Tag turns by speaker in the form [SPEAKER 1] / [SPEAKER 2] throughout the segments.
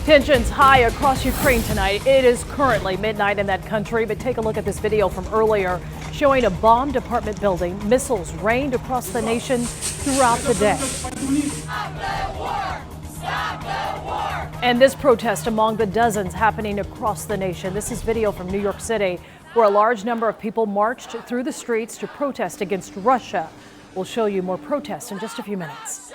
[SPEAKER 1] Tensions high across Ukraine tonight. It is currently midnight in that country, but take a look at this video from earlier showing a bombed apartment building. Missiles rained across the nation throughout the day. Stop the war! Stop the war! And this protest among the dozens happening across the nation. This is video from New York City, where a large number of people marched through the streets to protest against Russia. We'll show you more protests in just a few minutes.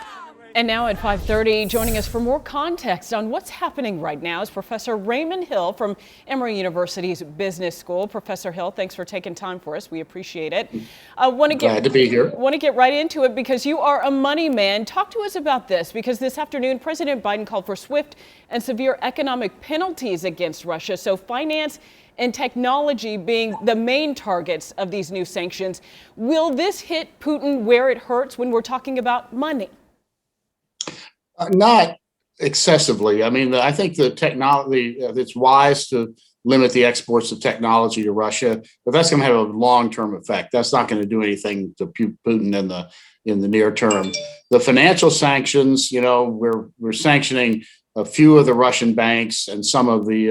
[SPEAKER 1] And now at 5:30, joining us for more context on what's happening right now is Professor Raymond Hill from Emory University's Business School. Professor Hill, thanks for taking time for us. We appreciate it.
[SPEAKER 2] Glad to be here.
[SPEAKER 1] Want to get right into it because you are a money man. Talk to us about this, because this afternoon, President Biden called for swift and severe economic penalties against Russia. So finance and technology being the main targets of these new sanctions. Will this hit Putin where it hurts when we're talking about money?
[SPEAKER 2] Not excessively. I mean, I think the technology, it's wise to limit the exports of technology to Russia, but that's going to have a long-term effect. That's not going to do anything to Putin in the near term. The financial sanctions, we're sanctioning a few of the Russian banks and some of the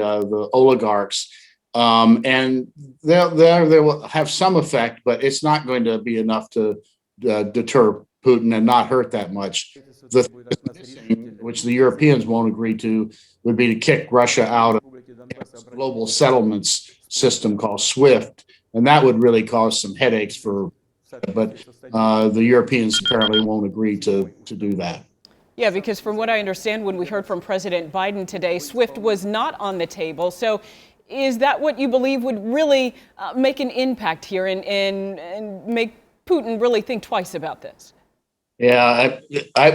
[SPEAKER 2] oligarchs, and they will have some effect, but it's not going to be enough to deter Putin and not hurt that much. The thing, which the Europeans won't agree to, would be to kick Russia out of a global settlements system called SWIFT, and that would really cause some headaches but the Europeans apparently won't agree to do that.
[SPEAKER 1] Yeah, because from what I understand, when we heard from President Biden today, SWIFT was not on the table. So is that what you believe would really make an impact here and make Putin really think twice about this?
[SPEAKER 2] Yeah, I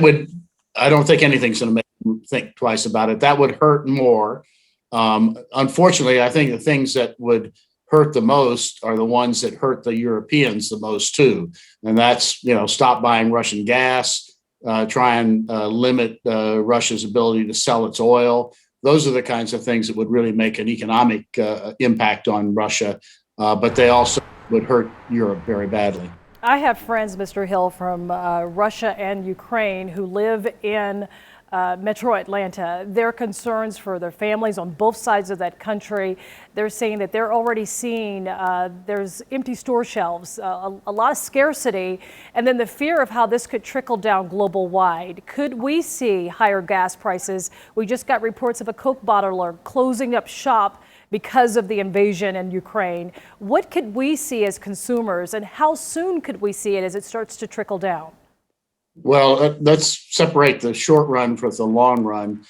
[SPEAKER 2] don't think anything's going to make him think twice about it. That would hurt more. Unfortunately, I think the things that would hurt the most are the ones that hurt the Europeans the most too. And that's, stop buying Russian gas, try and limit Russia's ability to sell its oil. Those are the kinds of things that would really make an economic impact on Russia, but they also would hurt Europe very badly.
[SPEAKER 1] I have friends, Mr. Hill, from Russia and Ukraine who live in Metro Atlanta. Their concerns for their families on both sides of that country, they're saying that they're already seeing there's empty store shelves, a lot of scarcity, and then the fear of how this could trickle down global wide. Could we see higher gas prices? We just got reports of a Coke bottler closing up shop because of the invasion in Ukraine. What could we see as consumers, and how soon could we see it as it starts to trickle down?
[SPEAKER 2] Well, let's separate the short run from the long run.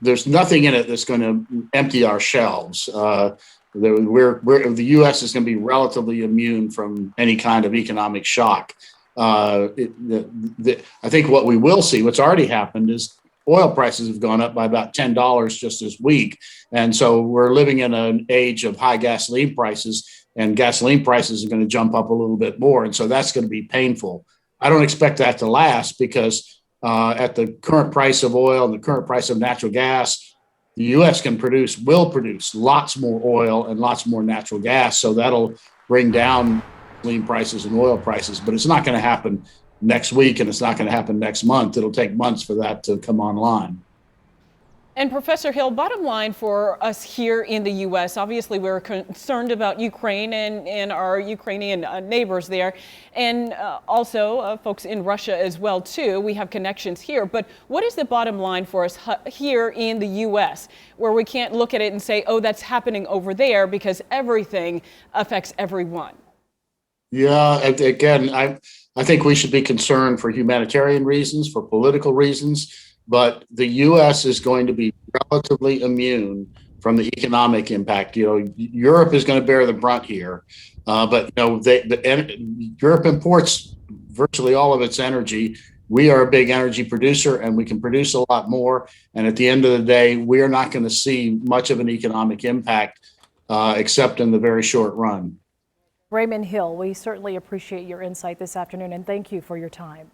[SPEAKER 2] There's nothing in it that's going to empty our shelves. The U.S. is going to be relatively immune from any kind of economic shock. I think what we will see, what's already happened, is oil prices have gone up by about $10 just this week. And so we're living in an age of high gasoline prices, and gasoline prices are going to jump up a little bit more. And so that's going to be painful. I don't expect that to last because at the current price of oil and the current price of natural gas, the U.S. will produce lots more oil and lots more natural gas. So that'll bring down gasoline prices and oil prices, but it's not going to happen next week, and it's not going to happen next month. It'll take months for that to come online.
[SPEAKER 1] And Professor Hill, bottom line for us here in the U.S., obviously we're concerned about Ukraine and our Ukrainian neighbors there, and also folks in Russia as well too. We have connections here, but what is the bottom line for us here in the U.S., where we can't look at it and say, oh, that's happening over there, because everything affects everyone?
[SPEAKER 2] Yeah, again, I think we should be concerned for humanitarian reasons, for political reasons, but the U.S. is going to be relatively immune from the economic impact. Europe is going to bear the brunt here, but Europe imports virtually all of its energy. We are a big energy producer, and we can produce a lot more. And at the end of the day, we are not going to see much of an economic impact, except in the very short run.
[SPEAKER 1] Raymond Hill, we certainly appreciate your insight this afternoon, and thank you for your time.